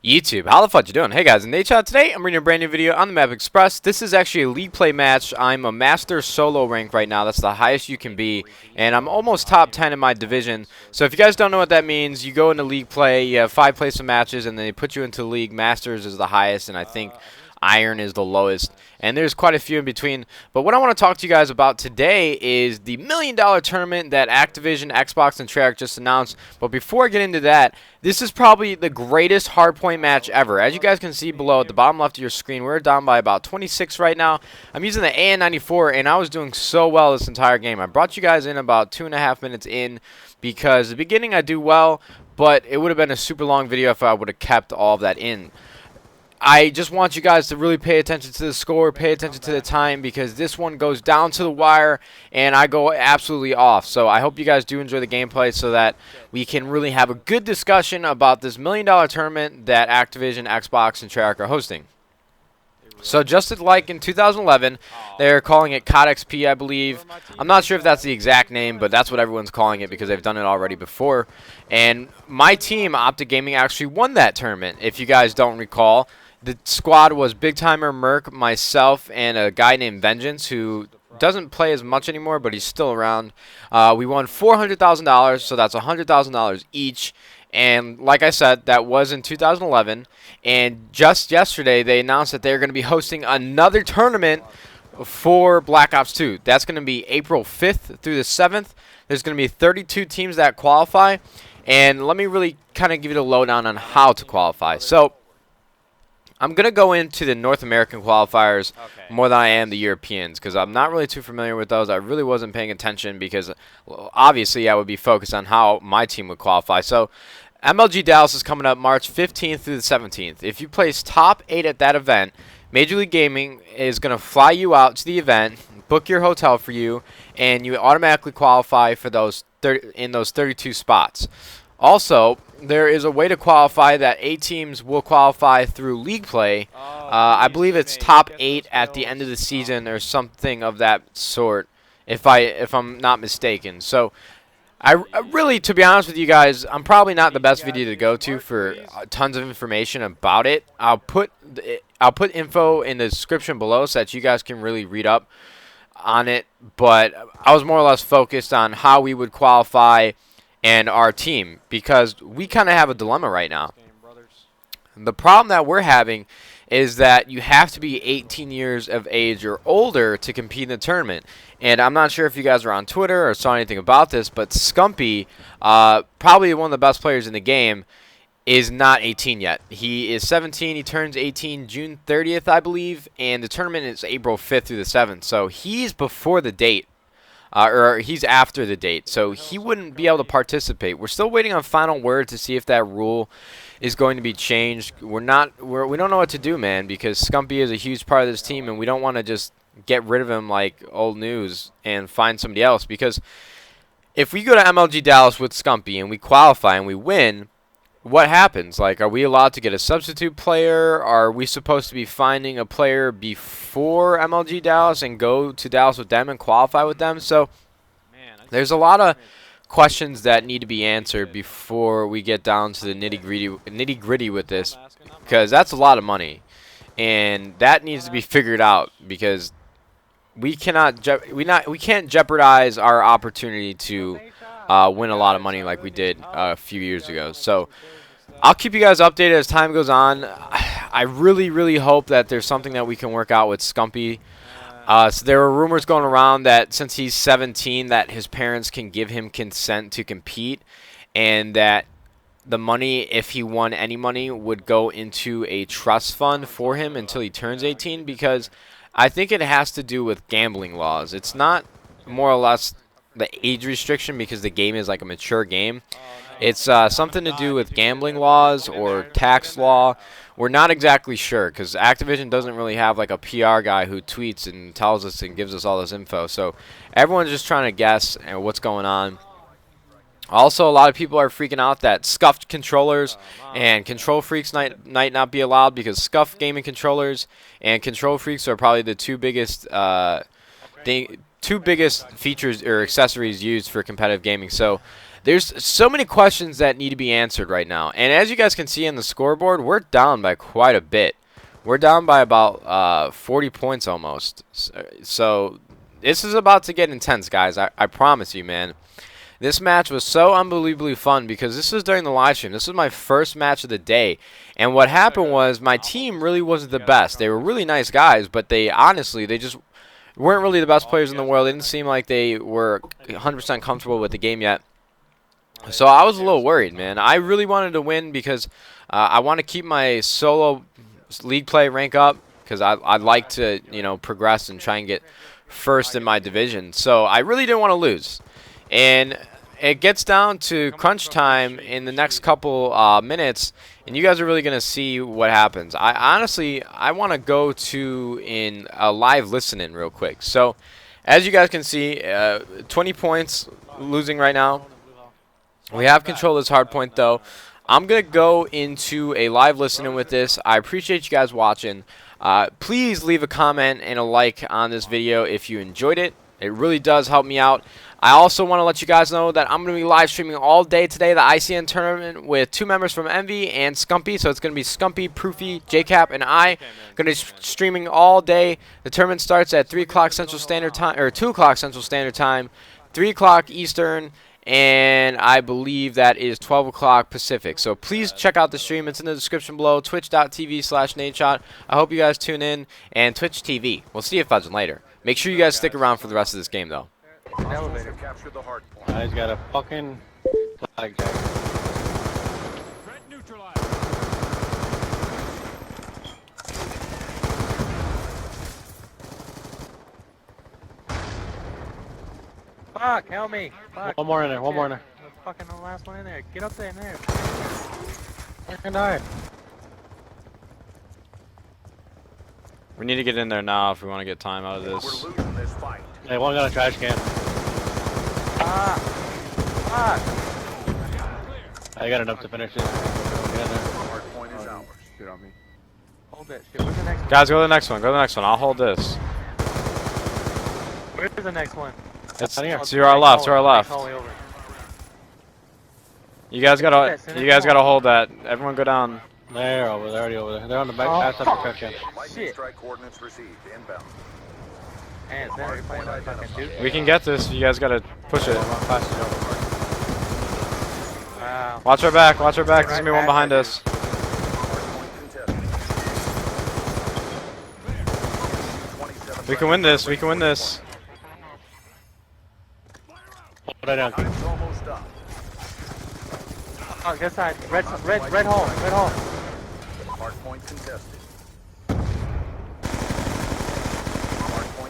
YouTube, how the fuck you doing? Hey guys, Nadeshot. Today I'm bringing a brand new video on the Map Express. This is actually a league play match. I'm a master solo rank right now. That's the highest you can be, and I'm almost top 10 in my division. So if you guys don't know what that means, you go into league play, you have 5 placement matches, and then they put you into league. Masters is the highest, and I think Iron is the lowest, and there's quite a few in between. But what I want to talk to you guys about today is the $1 million tournament that Activision, Xbox, and Treyarch just announced. But before I get into that, this is probably the greatest hardpoint match ever. As you guys can see below at the bottom left of your screen, we're down by about 26 right now. I'm using the AN94, and I was doing so well this entire game. I brought you guys in about 2.5 minutes in because the beginning I do well, but it would have been a super long video if I would have kept all of that in. I just want you guys to really pay attention to the score, pay attention to the time, because this one goes down to the wire and I go absolutely off. So I hope you guys do enjoy the gameplay so that we can really have a good discussion about this $1 million tournament that Activision, Xbox, and Treyarch are hosting. So just like in 2011, they're calling it COD XP, I believe. I'm not sure if that's the exact name, but that's what everyone's calling it because they've done it already before. And my team, Optic Gaming, actually won that tournament, if you guys don't recall. The squad was Big Timer Merc, myself, and a guy named Vengeance who doesn't play as much anymore, but he's still around. We won $400,000, so that's $100,000 each. And like I said, that was in 2011. And just yesterday, they announced that they're going to be hosting another tournament for Black Ops 2. That's going to be April 5th through the 7th. There's going to be 32 teams that qualify. And let me really kind of give you the lowdown on how to qualify. So I'm going to go into the North American qualifiers more than I am the Europeans because I'm not really too familiar with those. I really wasn't paying attention because, well, obviously I would be focused on how my team would qualify. So MLG Dallas is coming up March 15th through the 17th. If you place top 8 at that event, Major League Gaming is going to fly you out to the event, book your hotel for you, and you automatically qualify for those in those 32 spots. Also, there is a way to qualify that 8 teams will qualify through league play. I believe it's top 8 at the end of the season or something of that sort, if I'm not mistaken. So, I really, to be honest with you guys, I'm probably not the best video to go to for tons of information about it. I'll put info in the description below so that you guys can really read up on it. But I was more or less focused on how we would qualify and our team, because we kind of have a dilemma right now. The problem that we're having is that you have to be 18 years of age or older to compete in the tournament. And I'm not sure if you guys are on Twitter or saw anything about this, but Scumpy, probably one of the best players in the game, is not 18 yet. He is 17. He turns 18 June 30th, I believe, and the tournament is April 5th through the 7th. So he's before the date. Or he's after the date, so he wouldn't be able to participate. We're still waiting on final word to see if that rule is going to be changed. We don't know what to do, man, because Scumpy is a huge part of this team, and we don't want to just get rid of him like old news and find somebody else. Because if we go to MLG Dallas with Scumpy and we qualify and we win, what happens? Like, are we allowed to get a substitute player? Are we supposed to be finding a player before MLG Dallas and go to Dallas with them and qualify with them? So there's a lot of questions that need to be answered before we get down to the nitty-gritty with this, because that's a lot of money, and that needs to be figured out, because we can't jeopardize our opportunity to win a lot of money like we did a few years ago. So I'll keep you guys updated as time goes on. I really, really hope that there's something that we can work out with Scumpy. So there were rumors going around that since he's 17 that his parents can give him consent to compete, and that the money, if he won any money, would go into a trust fund for him until he turns 18, because I think it has to do with gambling laws. It's not more or less the age restriction, because the game is like a mature game. It's something to do with gambling laws or tax law. We're not exactly sure, because Activision doesn't really have like a PR guy who tweets and tells us and gives us all this info. So everyone's just trying to guess what's going on. Also, a lot of people are freaking out that scuffed controllers and control freaks might not be allowed, because scuffed gaming controllers and control freaks are probably the two biggest features or accessories used for competitive gaming. So There's so many questions that need to be answered right now. And as you guys can see on the scoreboard, we're down by quite a bit. We're down by about 40 points almost. So this is about to get intense, guys. I promise you, man. This match was so unbelievably fun because this was during the live stream. This was my first match of the day. And what happened was my team really wasn't the best. They were really nice guys, but they just weren't really the best players in the world. It didn't seem like they were 100% comfortable with the game yet. So I was a little worried, man. I really wanted to win because I want to keep my solo league play rank up because I'd like to, you know, progress and try and get first in my division. So I really didn't want to lose. And it gets down to crunch time in the next couple minutes, and you guys are really going to see what happens. I want to go to in a live listening real quick. So as you guys can see, 20 points losing right now. We have control of this hardpoint, though. I'm going to go into a live listening with this. I appreciate you guys watching. Please leave a comment and a like on this video if you enjoyed it. It really does help me out. I also want to let you guys know that I'm going to be live streaming all day today the ICN tournament with 2 members from Envy and Scumpy. So it's going to be Scumpy, Proofy, JCap, and I. Going to be streaming all day. The tournament starts at 3 o'clock Central Standard Time, or 2 o'clock Central Standard Time, 3 o'clock Eastern, and I believe that is 12 o'clock Pacific. So please check out the stream. It's in the description below, twitch.tv/Nadeshot. I hope you guys tune in, and Twitch TV. We'll see you fudging later. Make sure you guys stick around for the rest of this game, though. Elevator. He's got a fucking flag jack. Threat neutralized. Fuck, help me. Fuck. One more in there, one more in there. Fucking the last one in there. Get up there in there. Fucking die. We need to get in there now if we want to get time out of this. We're losing this fight. Hey, one got a trash can. Ah! Fuck! I got enough to finish it. Get in there. Hardpoint is ours. Good on me. Hold that shit. Where's the next one? Guys, go to the next one. Go to the next one. I'll hold this. Where's the next one? It's here. to our left. To our left. All the way over. You guys gotta hold that. Everyone go down. They're over. They're already over there. They're on the back side of the trash can. Lightning strike coordinates received. Inbound. Man, is that playing that fucking dude? We can get this. You guys gotta push it. Wow. Watch our back. Watch our back. There's gonna be one behind us. Hardpoint contested. We can win this. We can win this. Hold it down. Time's almost up. Oh, this side. Red hole. Red hole. Hardpoint contested.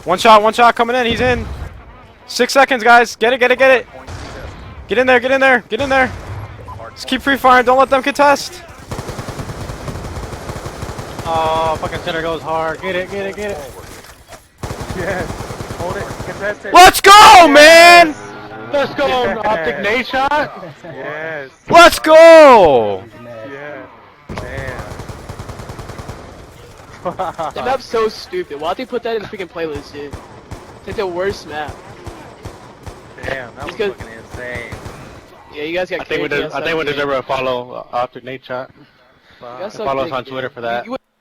One shot coming in. He's in. 6 seconds, guys. Get it. Hardpoint contested. Get in there. Just keep free firing. Don't let them contest. Oh, fucking center goes hard. Get it. Yes. Hold it. Contest it. Let's go, man. Let's go, Optic Nadeshot. Yes. Let's go. Yeah. Damn. That map's so stupid. Why'd they put that in the freaking playlist, dude? It's like the worst map. Damn, that was Because- fucking insane. Yeah, you guys got I think we deserve a follow, Optic Nadeshot. Fuck. You guys suck Follow us dick, on dude. Twitter for that. You